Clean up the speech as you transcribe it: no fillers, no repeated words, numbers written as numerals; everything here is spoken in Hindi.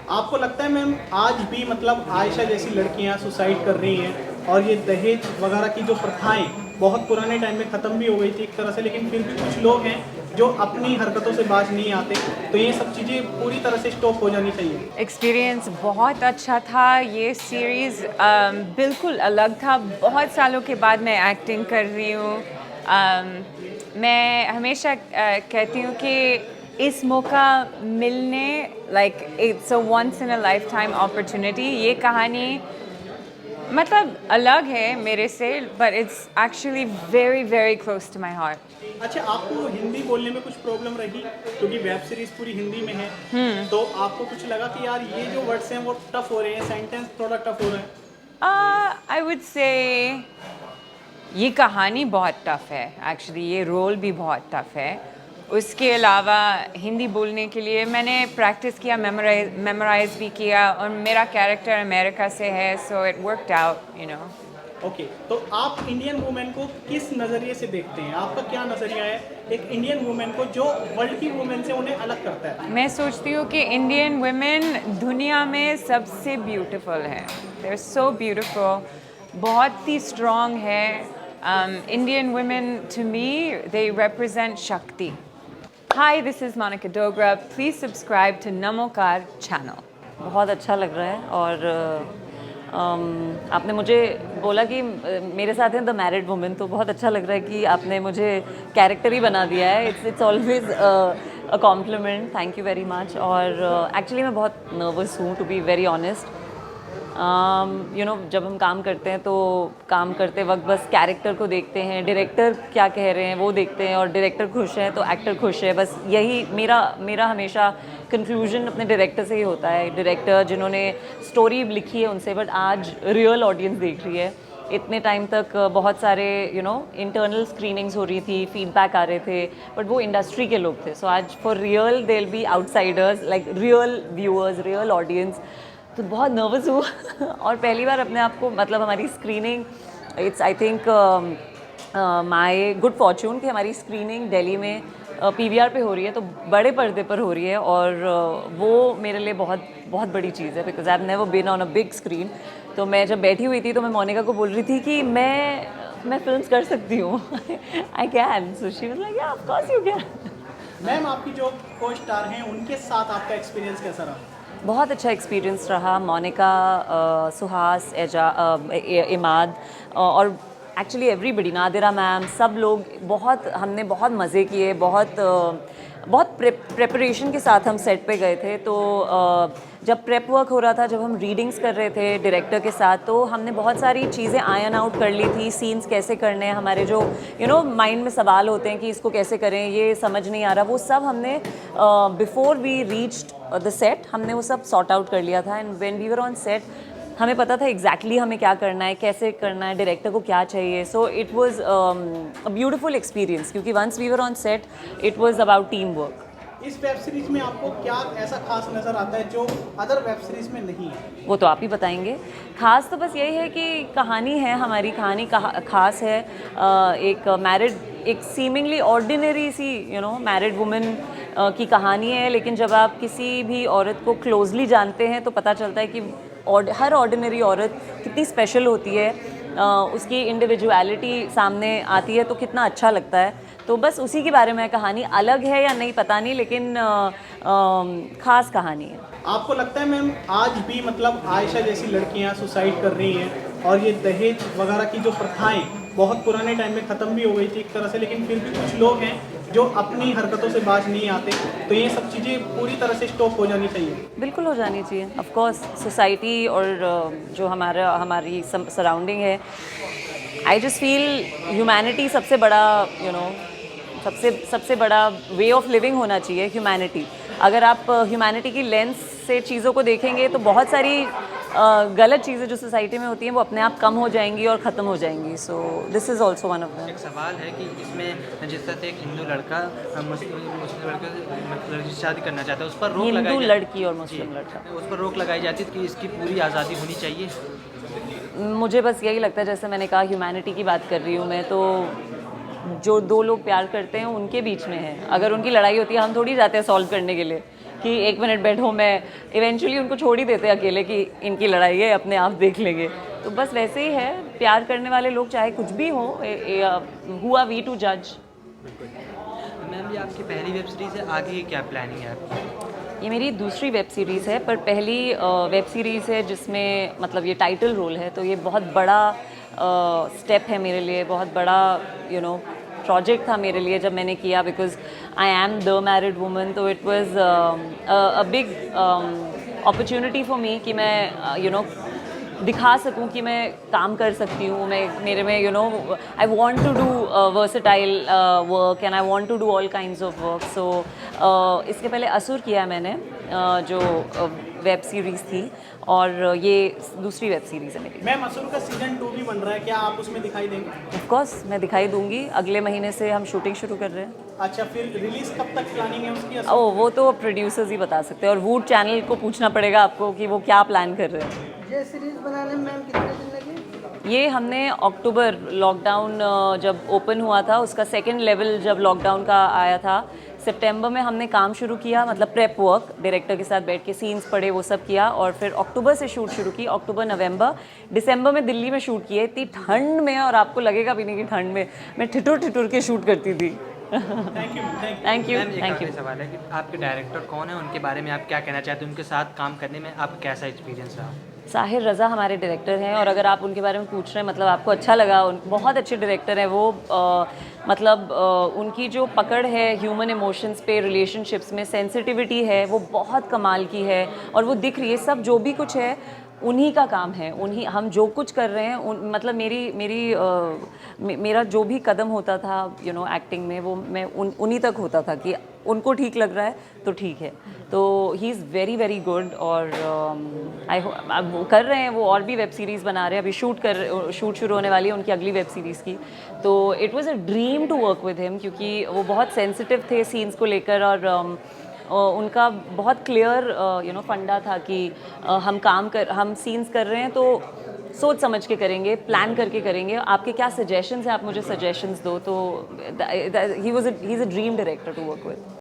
आपको लगता है मैम आज भी मतलब आयशा जैसी लड़कियां सुसाइड कर रही हैं और ये दहेज वगैरह की जो प्रथाएं बहुत पुराने टाइम में ख़त्म भी हो गई थी एक तरह से, लेकिन फिर भी कुछ लोग हैं जो अपनी हरकतों से बाज नहीं आते, तो ये सब चीज़ें पूरी तरह से स्टॉप हो जानी चाहिए। एक्सपीरियंस बहुत अच्छा था। ये सीरीज़ बिल्कुल अलग था। बहुत सालों के बाद मैं एक्टिंग कर रही हूँ। मैं हमेशा कहती हूँ कि इस मौका मिलने like it's a once in a lifetime opportunity. ये कहानी मतलब अलग है मेरे से, but it's actually very very close to my heart. अच्छा, आपको हिंदी बोलने में कुछ प्रॉब्लम रही क्योंकि वेब सीरीज पूरी हिंदी में है, तो आपको कुछ लगा कि यार ये जो वर्ड्स हैं वो टफ हो रहे हैं, सेंटेंस थोड़ा टफ हो रहा है? आई वुड से ये कहानी बहुत टफ है एक्चुअली। ये रोल भी बहुत टफ है। उसके अलावा हिंदी बोलने के लिए मैंने प्रैक्टिस किया, मेमोराइज भी किया, और मेरा कैरेक्टर अमेरिका से है, so it worked out, you know. Okay, तो आप इंडियन वुमेन को किस नज़रिए से देखते हैं? आपका क्या नज़रिया है एक इंडियन वुमेन को जो वर्ल्ड की वुमेन से उन्हें अलग करता है? मैं सोचती हूँ कि इंडियन वुमेन दुनिया में सबसे ब्यूटीफुल है। दे आर सो ब्यूटीफुल, बहुत ही स्ट्रॉन्ग है। Indian women to me they represent shakti. Hi, this is Monika Dogra. Please subscribe to Namokar channel. बहुत अच्छा लग रहा है। और आपने मुझे बोला कि मेरे साथ हैं द मैरिड वुमेन, तो बहुत अच्छा लग रहा है कि आपने मुझे कैरेक्टर ही बना दिया है। It's always a compliment. Thank you very much. और एक्चुअली मैं बहुत नर्वस हूँ, to be very honest. You know, जब हम काम करते हैं तो काम करते वक्त बस कैरेक्टर को देखते हैं, डायरेक्टर क्या कह रहे हैं वो देखते हैं, और डायरेक्टर खुश है तो एक्टर खुश है। बस यही मेरा हमेशा कंक्लूजन अपने डायरेक्टर से ही होता है। डायरेक्टर जिन्होंने स्टोरी लिखी है उनसे, बट आज रियल ऑडियंस देख रही है। इतने टाइम तक बहुत सारे इंटरनल स्क्रीनिंग्स हो रही थी, फीडबैक आ रहे थे, बट वो इंडस्ट्री के लोग थे। सो आज for real they will be outsiders, like real viewers, real audience. तो बहुत नर्वस हूँ और पहली बार अपने आप को, मतलब हमारी screening, it's I think my good Fortune कि हमारी स्क्रीनिंग दिल्ली में पीवीआर पे हो रही है, तो बड़े पर्दे पर हो रही है। और वो मेरे लिए बहुत बहुत बड़ी चीज़ है, because I have never been on a big screen. तो मैं जब बैठी हुई थी तो मैं मोनिका को बोल रही थी कि मैं फिल्म्स कर सकती हूँ। I can. So she was like, yeah of course you can. Ma'am, आपकी जो को स्टार हैं उनके साथ आपका एक्सपीरियंस कैसा रहा? बहुत अच्छा एक्सपीरियंस रहा। मोनिका, सुहास, इमाद, और एक्चुअली एवरीबडी, नादिरा मैम, सब लोग हमने बहुत मज़े किए। बहुत प्रेपरेशन के साथ हम सेट पे गए थे। तो जब प्रेप वर्क हो रहा था, जब हम रीडिंग्स कर रहे थे डायरेक्टर के साथ, तो हमने बहुत सारी चीज़ें आयन आउट कर ली थी। सीन्स कैसे करने हैं, हमारे जो माइंड में सवाल होते हैं कि इसको कैसे करें, ये समझ नहीं आ रहा, वो सब हमने before we reached the set हमने वो सब सॉर्ट आउट कर लिया था। And when we were on set हमें पता था एग्जैक्टली हमें क्या करना है, कैसे करना है, डायरेक्टर को क्या चाहिए। So it was a beautiful experience, क्योंकि once we were on set it was about team work. इस वेब सीरीज में आपको क्या ऐसा खास नज़र आता है जो अदर वेब सीरीज में नहीं है? वो तो आप ही बताएंगे। खास तो बस यही है कि कहानी है, हमारी कहानी खास है। एक सीमिंगली ऑर्डिनरी सी मैरिड वुमेन की कहानी है, लेकिन जब आप किसी भी औरत को क्लोजली जानते हैं तो पता चलता है कि हर ऑर्डिनरी औरत कितनी स्पेशल होती है। उसकी इंडिविजुअलिटी सामने आती है तो कितना अच्छा लगता है। तो बस उसी के बारे में कहानी। अलग है या नहीं पता नहीं, लेकिन ख़ास कहानी है। आपको लगता है मैम आज भी मतलब आयशा जैसी लड़कियां सुसाइड कर रही हैं और ये दहेज वगैरह की जो प्रथाएं बहुत पुराने टाइम में ख़त्म भी हो गई थी एक तरह से, लेकिन फिर भी कुछ लोग हैं जो अपनी हरकतों से बाज नहीं आते, तो ये सब चीज़ें पूरी तरह से स्टॉप हो जानी चाहिए? बिल्कुल हो जानी चाहिए। ऑफ कोर्स सोसाइटी और जो हमारी सराउंडिंग है, आई जस्ट फील ह्यूमैनिटी सबसे बड़ा सबसे बड़ा वे ऑफ लिविंग होना चाहिए ह्यूमैनिटी। अगर आप ह्यूमैनिटी की लेंस से चीज़ों को देखेंगे तो बहुत सारी गलत चीज़ें जो सोसाइटी में होती हैं वो अपने आप कम हो जाएंगी और ख़त्म हो जाएंगी। So this is also one of them. एक सवाल है कि इसमें जिस तरह से एक हिंदू लड़का मुस्लिम लड़के लड़की से शादी करना चाहता है, उस पर रोक हिंदू लगाई लड़की और मुस्लिम लड़का, उस पर रोक लगाई जाती है कि इसकी पूरी आज़ादी होनी चाहिए। मुझे बस यही लगता है, जैसे मैंने कहा ह्यूमैनिटी की बात कर रही हूँ मैं, तो जो दो लोग प्यार करते हैं उनके बीच में है। अगर उनकी लड़ाई होती है, हम थोड़ी जाते हैं सॉल्व करने के लिए, कि 1 मिनट बैठो, मैं इवेंचुअली उनको छोड़ ही देते अकेले कि इनकी लड़ाई है, अपने आप देख लेंगे। तो बस वैसे ही है, प्यार करने वाले लोग चाहे कुछ भी हो, हु आर वी टू जज। मैम ये आपकी पहली वेब सीरीज़ है, आगे क्या प्लानिंग है आपकी? ये मेरी दूसरी वेब सीरीज़ है, पर पहली वेब सीरीज़ है जिसमें मतलब ये टाइटल रोल है, तो ये बहुत बड़ा स्टेप है मेरे लिए, बहुत बड़ा प्रोजेक्ट था मेरे लिए जब मैंने किया, because I am the married woman. तो it was a big opportunity for me कि मैं दिखा सकूं कि मैं काम कर सकती हूँ। मैं मेरे में I want to do versatile work and I want to do all kinds of work. So इसके पहले असुर किया मैंने, जो वेब सीरीज़ थी, और ये दूसरी वेब सीरीज़ है मेरी। मैम असुर का सीजन 2 भी बन रहा है, क्या आप उसमें दिखाई देंगे? ऑफ कोर्स मैं दिखाई दूंगी, अगले महीने से हम शूटिंग शुरू कर रहे हैं। अच्छा, फिर रिलीज कब तक प्लानिंग है उसकी? ओह, वो तो प्रोड्यूसर्स ही बता सकते हैं, और वूड चैनल को पूछना पड़ेगा आपको कि वो क्या प्लान कर रहे हैं। ये सीरीज बनाने में मैम कितने दिन लगे? ये हमने अक्टूबर, लॉकडाउन जब ओपन हुआ था, उसका सेकंड लेवल जब लॉकडाउन का आया था, सितंबर में हमने काम शुरू किया, मतलब प्रेप वर्क, डायरेक्टर के साथ बैठ के सीन्स पढ़े, वो सब किया, और फिर अक्टूबर से शूट शुरू की। अक्टूबर, नवंबर, दिसंबर में दिल्ली में शूट किए, इतनी ठंड में, और आपको लगेगा भी नहीं कि ठंड में मैं ठिठुर ठिठुर के शूट करती थी। Thank you. Thank you, ma'am एक थैंक यू। आखिरी सवाल है कि आपके डायरेक्टर कौन है, उनके बारे में आप क्या कहना चाहते हैं, उनके साथ काम करने में आपका कैसा एक्सपीरियंस रहा? साहिर रज़ा हमारे डायरेक्टर हैं, और अगर आप उनके बारे में पूछ रहे हैं, मतलब आपको अच्छा लगा, बहुत अच्छे डायरेक्टर हैं वो। मतलब उनकी जो पकड़ है ह्यूमन इमोशंस पे, रिलेशनशिप्स में सेंसिटिविटी है, वो बहुत कमाल की है, और वो दिख रही है। सब जो भी कुछ है उन्हीं का काम है, उन्हीं, हम जो कुछ कर रहे हैं मतलब मेरा जो भी कदम होता था एक्टिंग में, वो मैं उन्हीं तक होता था कि उनको ठीक लग रहा है तो ठीक है। तो he is very very good, और अब वो कर रहे हैं, वो और भी वेब सीरीज़ बना रहे हैं, अभी शूट शुरू होने वाली है उनकी अगली वेब सीरीज़ की। तो it was a dream to work with him, क्योंकि वो बहुत सेंसिटिव थे सीन्स को लेकर, और उनका बहुत क्लियर फंडा था कि हम सीन्स कर रहे हैं तो सोच समझ के करेंगे, प्लान करके करेंगे, आपके क्या सजेशंस हैं आप मुझे सजेशंस दो। तो he is a dream director to work with.